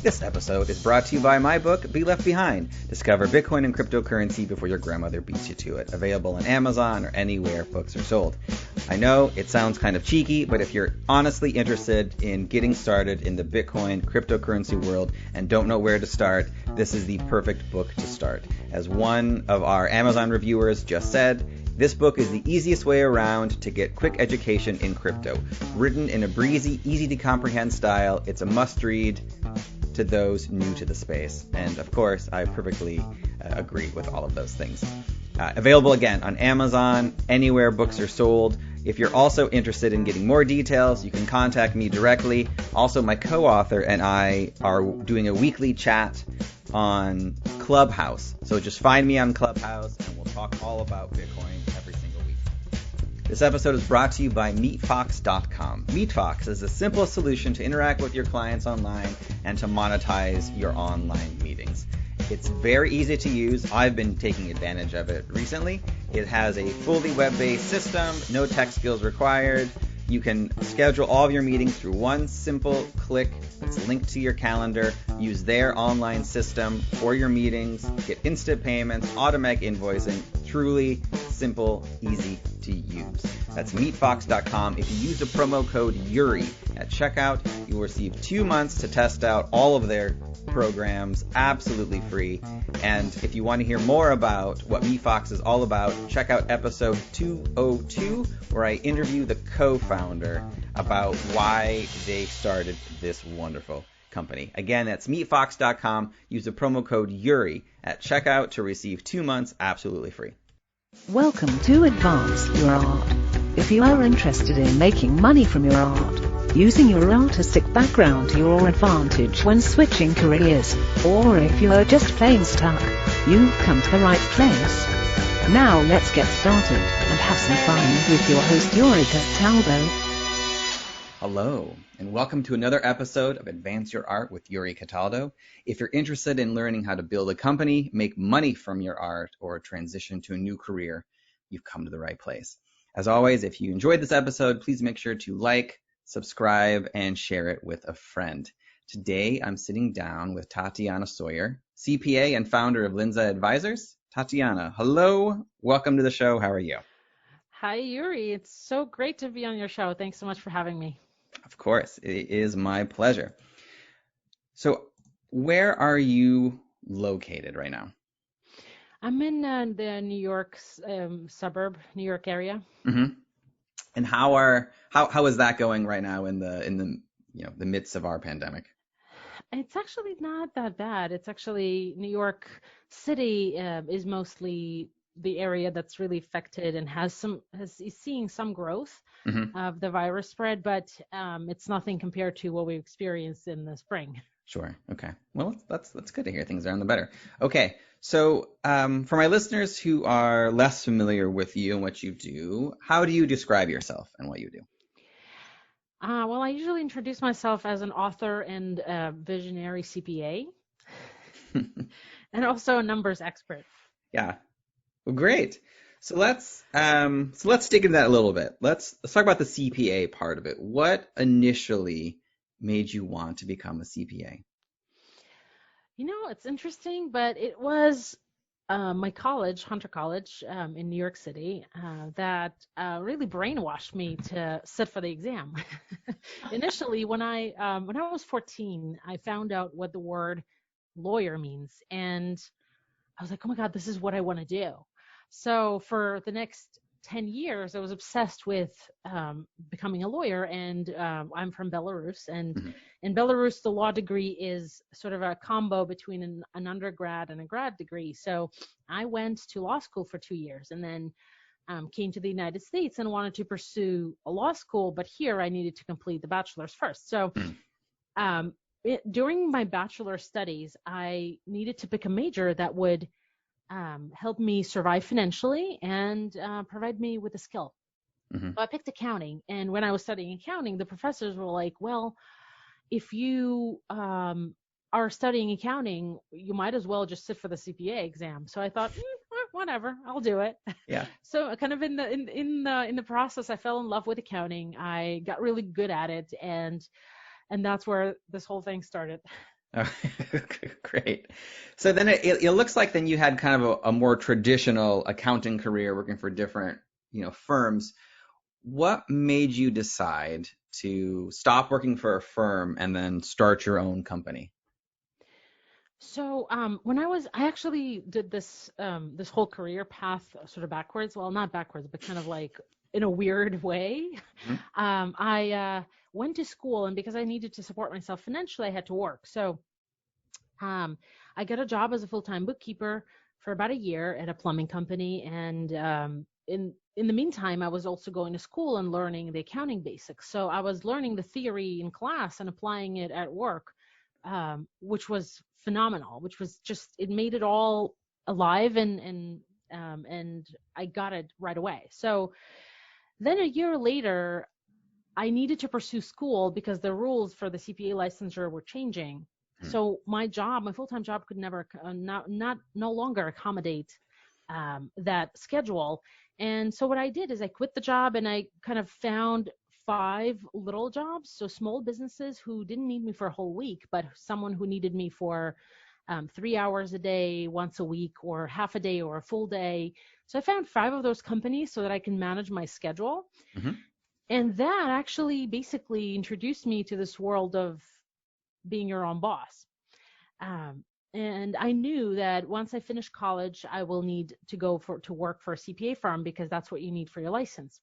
This episode is brought to you by my book, Be Left Behind. Discover Bitcoin and cryptocurrency before your grandmother beats you to it. Available on Amazon or anywhere books are sold. I know it sounds kind of cheeky, but if you're honestly interested in getting started in the Bitcoin cryptocurrency world and don't know where to start, this is the perfect book to start. As one of our Amazon reviewers just said, this book is the easiest way around to get quick education in crypto. Written in a breezy, easy to comprehend style, it's a must-read to those new to the space. And of course, I perfectly agree with all of those things. Available again on Amazon, anywhere books are sold. If you're also interested in getting more details, you can contact me directly. Also, my co-author and I are doing a weekly chat on Clubhouse. So just find me on Clubhouse and we'll talk all about Bitcoin every single week. This episode is brought to you by MeetFox.com. MeetFox is the simplest solution to interact with your clients online and to monetize your online meetings. It's very easy to use. I've been taking advantage of it recently. It has a fully web-based system, no tech skills required. You can schedule all of your meetings through one simple click that's linked to your calendar. Use their online system for your meetings. Get instant payments, automatic invoicing. Truly simple, easy to use. That's meetfox.com. If you use the promo code URI at checkout, you will receive 2 months to test out all of their programs absolutely free. And if you want to hear more about what MeetFox is all about, check out episode 202, where I interview the co-founder about why they started this wonderful company. Again, that's meetfox.com. Use the promo code URI at checkout to receive 2 months absolutely free. Welcome to Advance Your Art. If you are interested in making money from your art, using your artistic background to your advantage when switching careers, or if you are just plain stuck, you've come to the right place. Now let's get started and have some fun with your host Yuri Cataldo. Hello, and welcome to another episode of Advance Your Art with Yuri Cataldo. If you're interested in learning how to build a company, make money from your art, or transition to a new career, you've come to the right place. As always, if you enjoyed this episode, please make sure to like, subscribe, and share it with a friend. Today, I'm sitting down with Tatiana Tsoir, CPA and founder of Linza Advisors. Tatiana, hello. Welcome to the show. How are you? Hi, Yuri. It's so great to be on your show. Thanks so much for having me. Of course. It is my pleasure. So where are you located right now? I'm in the New York suburb, New York area. Mm-hmm. And how is that going right now in the the midst of our pandemic? It's actually not that bad. It's actually New York City is mostly the area that's really affected and is seeing some growth of the virus spread, but it's nothing compared to what we experienced in the spring. Sure. Okay. Well, that's good to hear. Things are on the better. Okay. So for my listeners who are less familiar with you and what you do, how do you describe yourself and what you do? Well, I usually introduce myself as an author and visionary CPA, and also a numbers expert. Yeah. Well, great. So let's dig into that a little bit. Let's talk about the CPA part of it. What initially made you want to become a CPA? It's interesting, but it was my college, Hunter College, in New York City, that really brainwashed me to sit for the exam. Initially, when I was 14, I found out what the word lawyer means, and I was like, oh my God, this is what I want to do. So for the next 10 years, I was obsessed with becoming a lawyer, and I'm from Belarus, and in Belarus, the law degree is sort of a combo between an undergrad and a grad degree. So I went to law school for 2 years, and then came to the United States and wanted to pursue a law school, but here I needed to complete the bachelor's first. So during my bachelor studies, I needed to pick a major that would help me survive financially and provide me with a skill. So I picked accounting. And when I was studying accounting, the professors were like, well, if you are studying accounting, you might as well just sit for the CPA exam. So I thought, whatever, I'll do it. Yeah. So kind of in the process, I fell in love with accounting. I got really good at it, and that's where this whole thing started. Oh, great. So then it looks like then you had kind of a more traditional accounting career working for different, firms. What made you decide to stop working for a firm and then start your own company? So I actually did this whole career path sort of backwards. Well, not backwards, but kind of like in a weird way. Mhm. I went to school, and because I needed to support myself financially, I had to work. So um, I got a job as a full-time bookkeeper for about a year at a plumbing company, and in the meantime, I was also going to school and learning the accounting basics. So I was learning the theory in class and applying it at work, which was phenomenal. Which was just it made it all alive, and I got it right away. So then a year later, I needed to pursue school because the rules for the CPA licensure were changing. Hmm. So my full-time job could never, no longer accommodate that schedule. And so what I did is I quit the job and I kind of found five little jobs, so small businesses who didn't need me for a whole week, but someone who needed me for 3 hours a day, once a week, or half a day, or a full day. So I found five of those companies so that I can manage my schedule. Hmm. And that actually basically introduced me to this world of being your own boss. Um, and I knew that once I finish college, I will need to to work for a CPA firm because that's what you need for your license.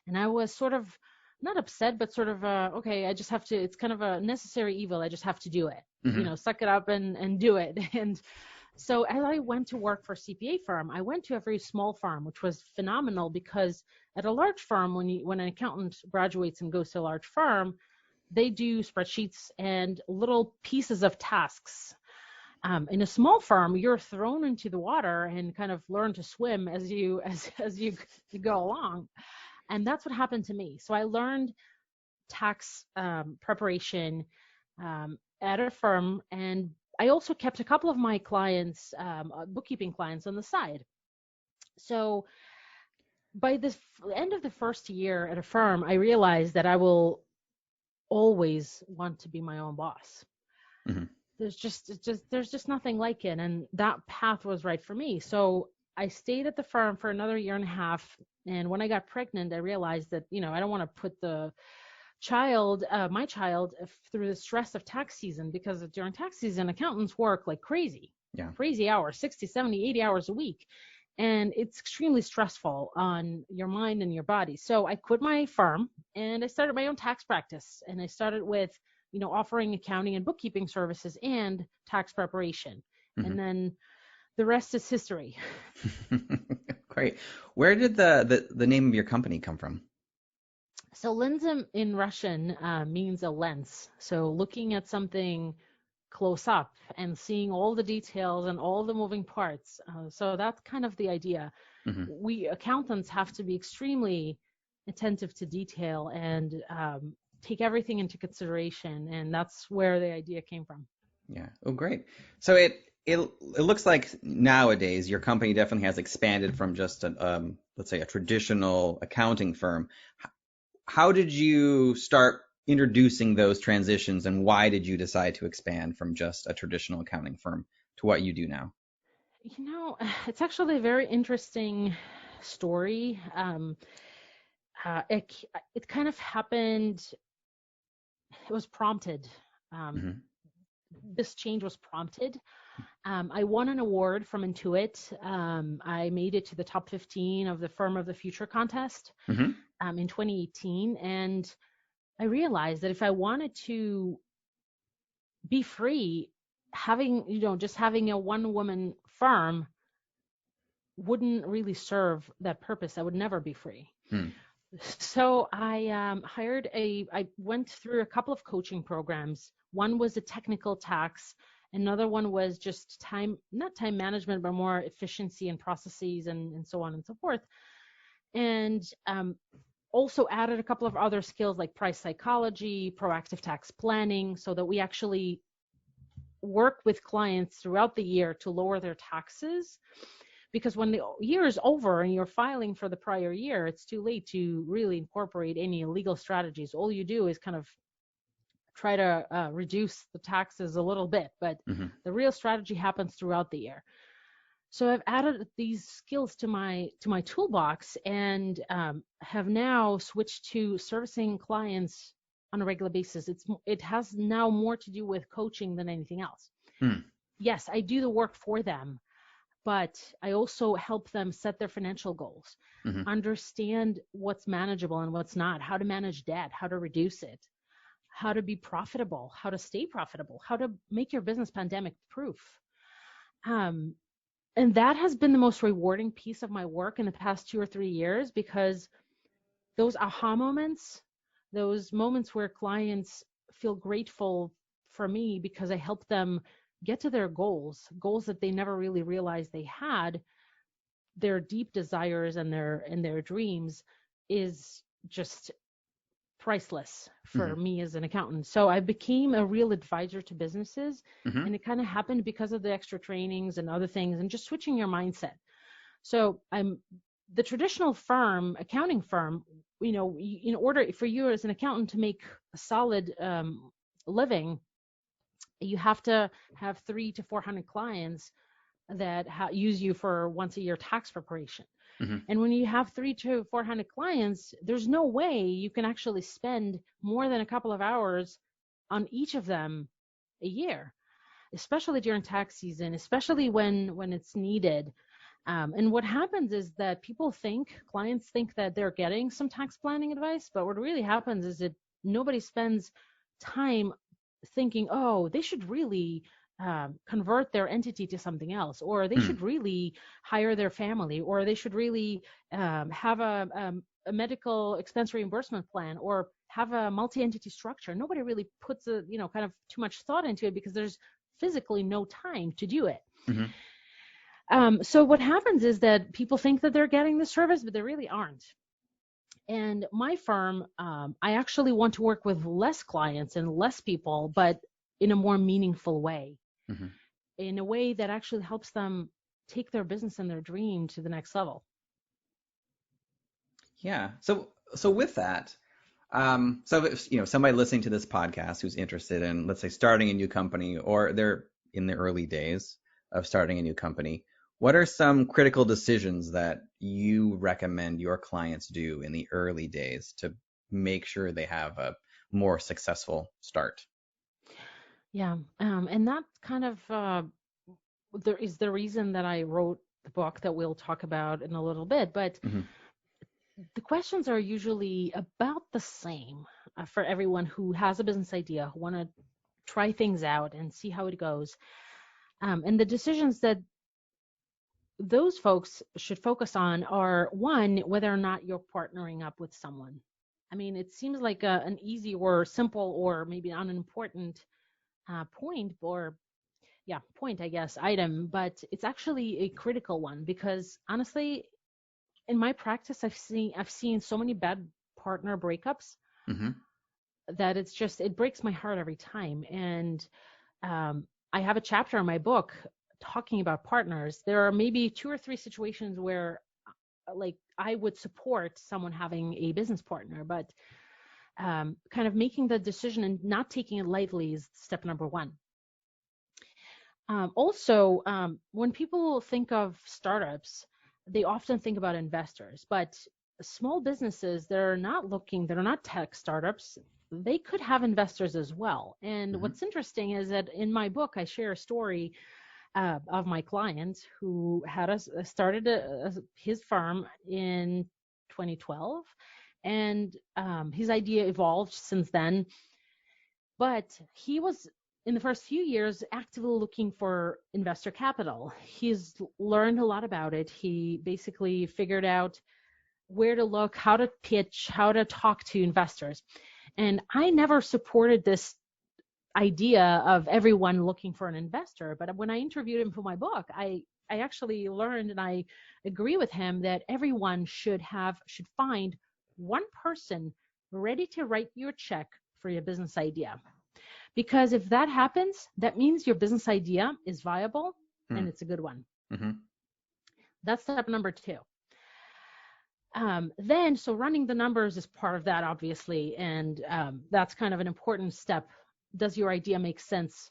And I was sort of not upset, but sort of, okay, I just have to, it's kind of a necessary evil. I just have to do it, Hmm. suck it up and do it. And so as I went to work for a CPA firm, I went to a very small firm, which was phenomenal because at a large firm, when an accountant graduates and goes to a large firm, they do spreadsheets and little pieces of tasks. In a small firm, you're thrown into the water and kind of learn to swim as you go along, and that's what happened to me. So I learned tax preparation at a firm, and I also kept a couple of my clients, bookkeeping clients, on the side. So by the end of the first year at a firm, I realized that I will always want to be my own boss. Hmm. There's just nothing like it, and that path was right for me. So I stayed at the firm for another year and a half, and when I got pregnant, I realized that I don't want to put my child through the stress of tax season, because during tax season accountants work like Yeah. crazy hours, 60, 70, 80 hours a week, and it's extremely stressful on your mind and your body. So I quit my firm and I started my own tax practice, and I started with offering accounting and bookkeeping services and tax preparation, and Hmm. then the rest is history. Great. Where did the name of your company come from? So Linsen in Russian means a lens. So looking at something close up and seeing all the details and all the moving parts. So that's kind of the idea. Hmm. We accountants have to be extremely attentive to detail and take everything into consideration. And that's where the idea came from. Yeah. Oh, great. So it looks like nowadays your company definitely has expanded from just let's say a traditional accounting firm. How did you start introducing those transitions, and why did you decide to expand from just a traditional accounting firm to what you do now? It's actually a very interesting story. It kind of happened, it was prompted. Um, Hmm. this change was prompted. I won an award from Intuit. I made it to the top 15 of the Firm of the Future contest Hmm. in 2018. And I realized that if I wanted to be free, just having a one woman firm wouldn't really serve that purpose. I would never be free. Hmm. So I went through a couple of coaching programs. One was a technical tax. Another one was just not time management, but more efficiency and processes and so on and so forth. And also added a couple of other skills like price psychology, proactive tax planning, so that we actually work with clients throughout the year to lower their taxes, because when the year is over and you're filing for the prior year, it's too late to really incorporate any legal strategies. All you do is kind of try to reduce the taxes a little bit, but the real strategy happens throughout the year. So I've added these skills to my toolbox, and have now switched to servicing clients on a regular basis. It has now more to do with coaching than anything else. Yes, I do the work for them, but I also help them set their financial goals, understand what's manageable and what's not, how to manage debt, how to reduce it, how to be profitable, how to stay profitable, how to make your business pandemic proof. And that has been the most rewarding piece of my work in the past 2 or 3 years, because those aha moments, those moments where clients feel grateful for me because I help them get to their goals that they never really realized they had, their deep desires and their dreams, is just priceless for me as an accountant. So I became a real advisor to businesses, and it kind of happened because of the extra trainings and other things and just switching your mindset. So I'm the traditional accounting firm, in order for you as an accountant to make a solid living, you have to have 300 to 400 clients that use you for once a year tax preparation. And when you have 300 to 400 clients, there's no way you can actually spend more than a couple of hours on each of them a year, especially during tax season, especially when it's needed. And what happens is that clients think that they're getting some tax planning advice, but what really happens is that nobody spends time thinking, oh, they should really convert their entity to something else, or they should really hire their family, or they should really have a medical expense reimbursement plan, or have a multi-entity structure. Nobody really puts kind of too much thought into it because there's physically no time to do it. So what happens is that people think that they're getting the service, but they really aren't. And my firm, I actually want to work with less clients and less people, but in a more meaningful way, in a way that actually helps them take their business and their dream to the next level. Yeah. So with that, so if, somebody listening to this podcast who's interested in, let's say, starting a new company, or they're in the early days of starting a new company, what are some critical decisions that you recommend your clients do in the early days to make sure they have a more successful start? Yeah. And that kind of there is the reason that I wrote the book that we'll talk about in a little bit. But the questions are usually about the same for everyone who has a business idea, who want to try things out and see how it goes. And the decisions that those folks should focus on are, one, whether or not you're partnering up with someone. I mean, it seems like an easy or simple or maybe unimportant item, but it's actually a critical one, because honestly, in my practice, I've seen so many bad partner breakups that it breaks my heart every time. And I have a chapter in my book talking about partners. There are maybe 2 or 3 situations where I would support someone having a business partner, but kind of making the decision and not taking it lightly is step number 1. Also, when people think of startups, they often think about investors, but small businesses, they're not tech startups. They could have investors as well. And what's interesting is that in my book, I share a story of my client who had started his firm in 2012, and his idea evolved since then. But he was, in the first few years, actively looking for investor capital. He's learned a lot about it. He basically figured out where to look, how to pitch, how to talk to investors. And I never supported this idea of everyone looking for an investor. But when I interviewed him for my book, I actually learned, and I agree with him, that everyone should find one person ready to write you a check for your business idea. Because if that happens, that means your business idea is viable and it's a good one. That's step number 2. So running the numbers is part of that, obviously, and that's kind of an important step does your idea make sense